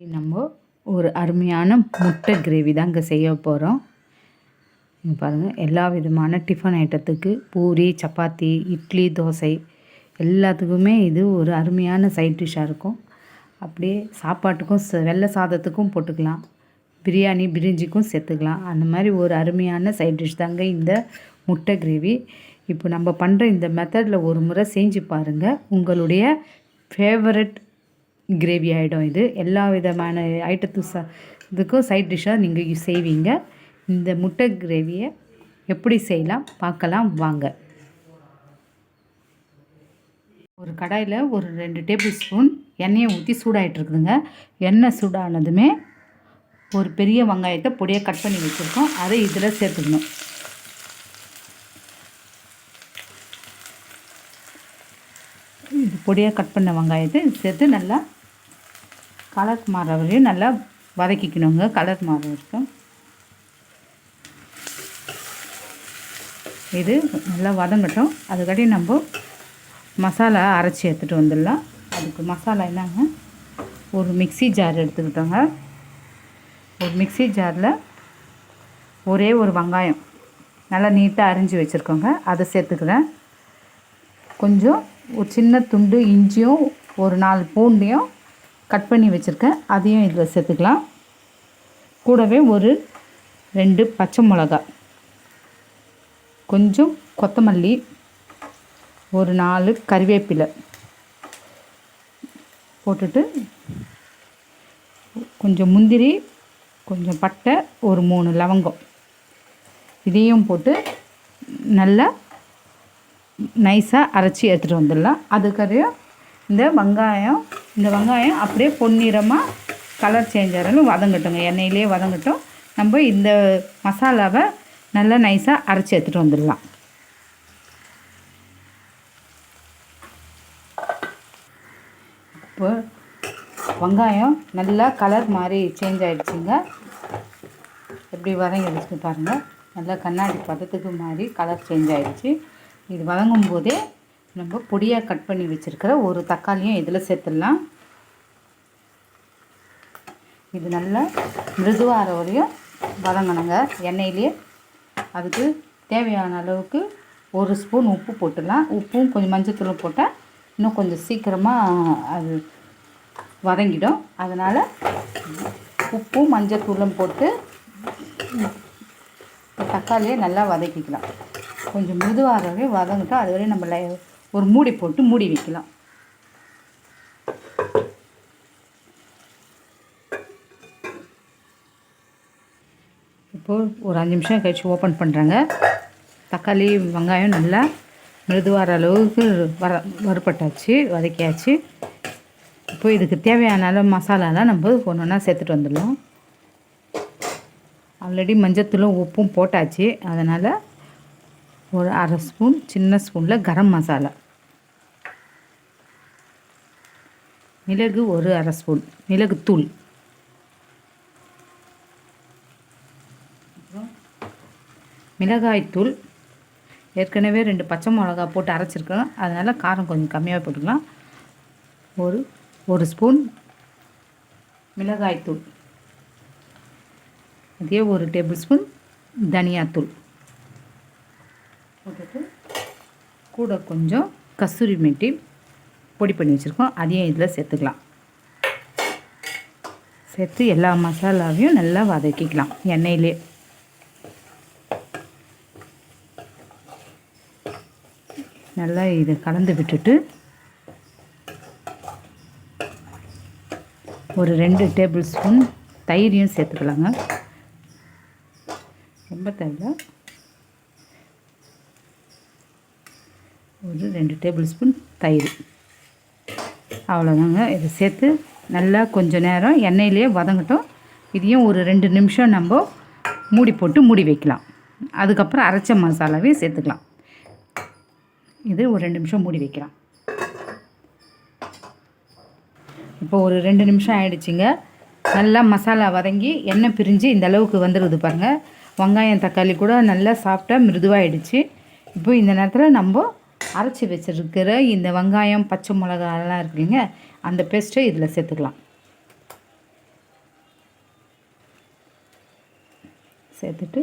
நம்ம ஒரு அருமையான முட்டை கிரேவி தாங்க செய்ய போகிறோம். பாருங்கள், எல்லா விதமான டிஃபன் ஐட்டத்துக்கு பூரி, சப்பாத்தி, இட்லி, தோசை எல்லாத்துக்குமே இது ஒரு அருமையான சைட் டிஷ்ஷாக இருக்கும். அப்படியே சாப்பாட்டுக்கும் வெள்ளை சாதத்துக்கும் போட்டுக்கலாம், பிரியாணி பிரிஞ்சிக்கும் சேர்த்துக்கலாம். அந்த மாதிரி ஒரு அருமையான சைட் டிஷ் தாங்க இந்த முட்டை கிரேவி. இப்போ நம்ம பண்ணுற இந்த மெத்தடில் ஒரு முறை செஞ்சு பாருங்கள், உங்களுடைய ஃபேவரட் கிரேவி ஆகிடும். இது எல்லா விதமான இதுக்கும் சைட் டிஷ்ஷாக நீங்கள் செய்வீங்க. இந்த முட்டை கிரேவியை எப்படி செய்யலாம் பார்க்கலாம் வாங்க. ஒரு கடாயில் ஒரு 2 டேபிள் ஸ்பூன் எண்ணெயை ஊற்றி சூடாகிட்டுருக்குதுங்க. எண்ணெய் சூடானதுமே ஒரு பெரிய வெங்காயத்தை பொடியாக கட் பண்ணி வச்சுருக்கோம், அதை இதில் சேர்த்துக்கணும். இது பொடியாக கட் பண்ண வெங்காயத்தை சேர்த்து நல்லா கலர் மாற வரையும் நல்லா வதக்கிக்கணுங்க. கலர் மாற வரைக்கும் இது நல்லா வதங்கட்டும். அதுக்காட்டி நம்ம மசாலா அரைச்சி எடுத்துகிட்டு வந்துடலாம். அதுக்கு மசாலா என்னங்க, ஒரு மிக்ஸி ஜார் எடுத்துக்கிட்டோங்க. ஒரு மிக்ஸி ஜாரில் ஒரே ஒரு வெங்காயம் நல்லா நீட்டாக அரிஞ்சு வச்சுருக்கோங்க, அதை சேர்த்துக்கிறேன். கொஞ்சம் ஒரு சின்ன துண்டு இஞ்சியும் ஒரு 4 பூண்டையும் கட் பண்ணி வச்சுருக்கேன், அதையும் இதில் சேர்த்துக்கலாம். கூடவே ஒரு 2 பச்சை மிளகாய், கொஞ்சம் கொத்தமல்லி, ஒரு 4 கறிவேப்பிலை போட்டுட்டு கொஞ்சம் முந்திரி, கொஞ்சம் பட்டை, ஒரு 3 லவங்கம் இதையும் போட்டு நல்லா நைஸாக அரைச்சி எடுத்துகிட்டு வந்துடலாம். அதுக்கறையும் இந்த வெங்காயம் அப்படியே பொன்னிறமாக கலர் சேஞ்ச் ஆகணும், வதங்கட்டுங்க, எண்ணெயிலே வதங்கட்டும். நம்ம இந்த மசாலாவை நல்லா நைஸாக அரைச்சி எடுத்துகிட்டு வந்துடலாம். இப்போ வெங்காயம் நல்லா கலர் மாதிரி சேஞ்ச் ஆகிடுச்சிங்க. எப்படி வதங்கிடுச்சு பாருங்கள், நல்லா கண்ணாடி பதத்துக்கு மாதிரி கலர் சேஞ்ச் ஆகிடுச்சு. இது வதங்கும் போதே நம்ம பொடியாக கட் பண்ணி வச்சுருக்கிற ஒரு தக்காளியும் இதில் சேர்த்துடலாம். இது நல்லா மிருதுவார வரையும் வதங்கணுங்க எண்ணெயிலேயே. அதுக்கு தேவையான அளவுக்கு 1 ஸ்பூன் உப்பு போட்டுடலாம். உப்பும் கொஞ்சம் மஞ்சத்தூளும் போட்டால் இன்னும் கொஞ்சம் சீக்கிரமாக அது வதங்கிடும். அதனால் உப்பும் மஞ்சத்தூளும் போட்டு தக்காளியை நல்லா வதக்கிக்கலாம். கொஞ்சம் மிருதுவாகவே வதங்கிட்டோம். அது வரையும் நம்ம ஒரு மூடி போட்டு மூடி வைக்கலாம். இப்போது ஒரு 5 நிமிஷம் கழிச்சு ஓப்பன் பண்ணுறாங்க. தக்காளி வெங்காயம் நல்லா மிருதுவார அளவுக்கு வறுபட்டாச்சு, வதக்கியாச்சு. இப்போ இதுக்கு தேவையான அளவு மசாலாலாம் நம்ம ஒன்று ஒன்றா சேர்த்துட்டு வந்துடலாம். ஆல்ரெடி மஞ்சத்தூளும் உப்பும் போட்டாச்சு, அதனால் ஒரு 1/2 ஸ்பூன் சின்ன ஸ்பூனில் கரம் மசாலா, மிளகு ஒரு 1/2 ஸ்பூன் மிளகுத்தூள், மிளகாய்த்தூள். ஏற்கனவே 2 பச்சை மிளகா போட்டு அரைச்சிருக்கோம், அதனால் காரம் கொஞ்சம் கம்மியாக போட்டுக்கலாம். ஒரு ஸ்பூன் மிளகாய்த்தூள், அதே 1 டேபிள் ஸ்பூன் தனியாத்தூள் போட்டுட்டு கூட கொஞ்சம் கஸ்தூரி மெட்டி பொடி பண்ணி வச்சுருக்கோம், அதையும் இதில் சேர்த்துக்கலாம். சேர்த்து எல்லா மசாலாவையும் நல்லா வதக்கிக்கலாம் எண்ணெயிலே. நல்லா இதை கலந்து விட்டுட்டு ஒரு 2 டேபிள் ஸ்பூன் தயிரையும் சேர்த்துக்கலாங்க. ரொம்ப தேவை, ஒரு 2 டேபிள் ஸ்பூன் தயிர், அவ்வளோதாங்க. இதை சேர்த்து நல்லா கொஞ்சம் நேரம் எண்ணெயிலே வதங்கட்டும். இதையும் ஒரு 2 நிமிஷம் நம்ம மூடி போட்டு மூடி வைக்கலாம். அதுக்கப்புறம் அரைச்ச மசாலாவையும் சேர்த்துக்கலாம். இது ஒரு 2 நிமிஷம் மூடி வைக்கலாம். இப்போ ஒரு 2 நிமிஷம் ஆகிடுச்சிங்க. நல்லா மசாலா வதங்கி எண்ணெய் பிரிஞ்சு இந்த அளவுக்கு வந்துடுது பாருங்கள். வெங்காயம் தக்காளி கூட நல்லா சாஃப்டாக மிருதுவாகிடுச்சு. இப்போ இந்த நேரத்தில் நம்ம அரைச்சி வச்சுருக்கிற இந்த வெங்காயம் பச்சை மிளகாலாம் இருக்குங்க, அந்த பேஸ்ட்டை இதில் சேர்த்துக்கலாம். சேர்த்துட்டு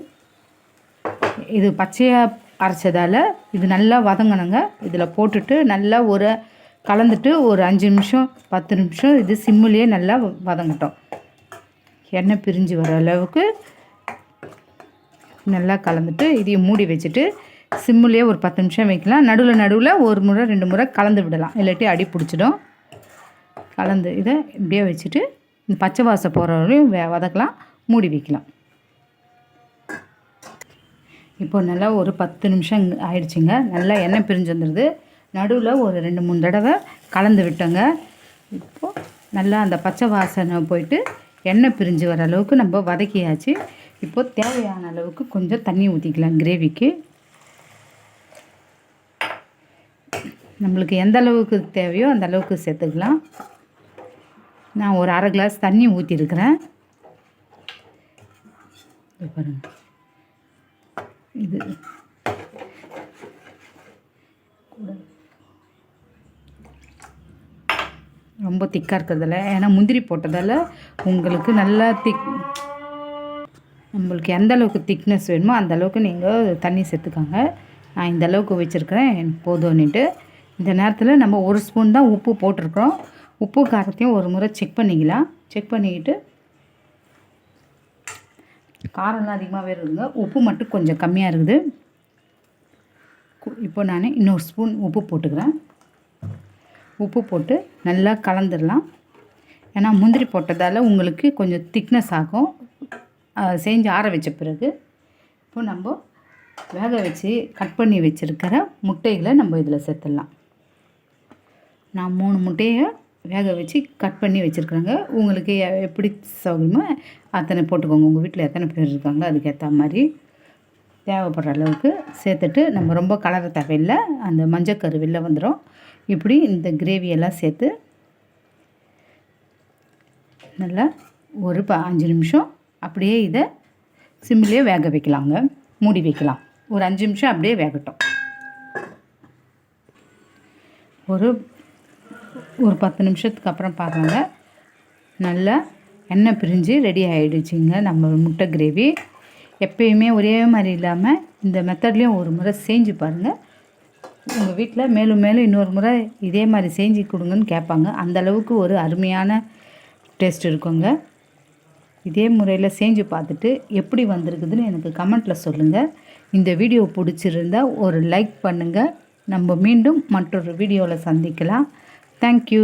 இது பச்சையாக அரைச்சதால் இது நல்லா வதங்கணுங்க. இதில் போட்டுட்டு நல்லா கலந்துட்டு ஒரு 5 நிமிஷம் 10 நிமிஷம் இது சிம்முலேயே நல்லா வதங்கட்டும். எண்ணெய் பிரிஞ்சு வர அளவுக்கு நல்லா கலந்துட்டு இதையும் மூடி வச்சுட்டு சிம்முலேயே ஒரு 10 நிமிஷம் வைக்கலாம். நடுவில் ஒரு முறை 2 முறை கலந்து விடலாம், இல்லாட்டி அடி பிடிச்சிடும். கலந்து இதை இப்படியே வச்சுட்டு பச்சை வாசம் போகிற வரையும் வதக்கலாம், மூடி வைக்கலாம். இப்போ நல்லா ஒரு 10 நிமிஷம் ஆயிடுச்சுங்க. நல்லா எண்ணெய் பிரிஞ்சு வந்துடுது. நடுவில் ஒரு 2-3 தடவை கலந்து விட்டோங்க. இப்போது நல்லா அந்த பச்சை வாசனை போயிட்டு எண்ணெய் பிரிஞ்சு வர அளவுக்கு நம்ம வதக்கியாச்சு. இப்போது தேவையான அளவுக்கு கொஞ்சம் தண்ணி ஊற்றிக்கலாம். கிரேவிக்கு நம்மளுக்கு எந்த அளவுக்கு தேவையோ அந்த அளவுக்கு சேர்த்துக்கலாம். நான் ஒரு 1/2 கிளாஸ் தண்ணி ஊற்றிருக்கிறேன். பாருங்கள், இது ரொம்ப திக்காக இருக்கிறதில்ல, ஏன்னா முந்திரி போட்டதால் உங்களுக்கு நல்லா நம்மளுக்கு எந்த அளவுக்கு திக்னஸ் வேணுமோ அந்த அளவுக்கு நீங்கள் தண்ணி சேர்த்துக்காங்க. நான் இந்த அளவுக்கு வச்சுருக்கிறேன், எனக்கு போதும்னுட்டு. இந்த நேரத்தில் நம்ம 1 ஸ்பூன் தான் உப்பு போட்டிருக்கிறோம். உப்பு காரத்தையும் ஒரு முறை செக் பண்ணிக்கலாம். செக் பண்ணிக்கிட்டு காரம்லாம் அதிகமாகவே இருக்குதுங்க, உப்பு மட்டும் கொஞ்சம் கம்மியாக இருக்குது. இப்போ நான் இன்னொரு ஸ்பூன் உப்பு போட்டுக்கிறேன். உப்பு போட்டு நல்லா கலந்துடலாம். ஏன்னா முந்திரி போட்டதால் உங்களுக்கு கொஞ்சம் திக்னஸ் ஆகும் செஞ்சு ஆற வச்ச பிறகு. இப்போ நம்ம வேக வச்சு கட் பண்ணி வச்சுருக்கிற முட்டைகளை நம்ம இதில் சேர்த்துடலாம். நான் 3 முட்டையை வேக வச்சு கட் பண்ணி வச்சுருக்குறேங்க. உங்களுக்கு எப்படி சௌகரியமோ அத்தனை போட்டுக்கோங்க. உங்கள் வீட்டில் எத்தனை பேர் இருக்காங்க அதுக்கேற்ற மாதிரி தேவைப்படுற அளவுக்கு சேர்த்துட்டு நம்ம ரொம்ப கலர தேவையில்லை, அந்த மஞ்சக்கரு வெளில வந்துடும். இப்படி இந்த கிரேவியெல்லாம் சேர்த்து நல்லா ஒரு 5 நிமிஷம் அப்படியே இதை சிம்மிலே வேக வைக்கலாங்க. மூடி வைக்கலாம். ஒரு 5 நிமிஷம் அப்படியே வேகட்டும். ஒரு 10 நிமிஷத்துக்கு அப்புறம் பாருங்க, நல்லா எண்ணெய் பிரிஞ்சு ரெடி ஆகிடுச்சிங்க நம்ம முட்டை கிரேவி. எப்பயுமே ஒரே மாதிரி இல்லாமல் இந்த மெத்தட்லேயும் ஒரு முறை செஞ்சு பாருங்கள். உங்கள் வீட்டில் மேலும் மேலும் இன்னொரு முறை இதே மாதிரி செஞ்சு கொடுங்கன்னு கேட்பாங்க. அந்தளவுக்கு ஒரு அருமையான டேஸ்ட் இருக்குங்க. இதே முறையில் செஞ்சு பார்த்துட்டு எப்படி வந்திருக்குதுன்னு எனக்கு கமெண்ட்டில் சொல்லுங்கள். இந்த வீடியோ பிடிச்சிருந்தா ஒரு லைக் பண்ணுங்கள். நம்ம மீண்டும் மற்றொரு வீடியோவில் சந்திக்கலாம். தேங்க்யூ.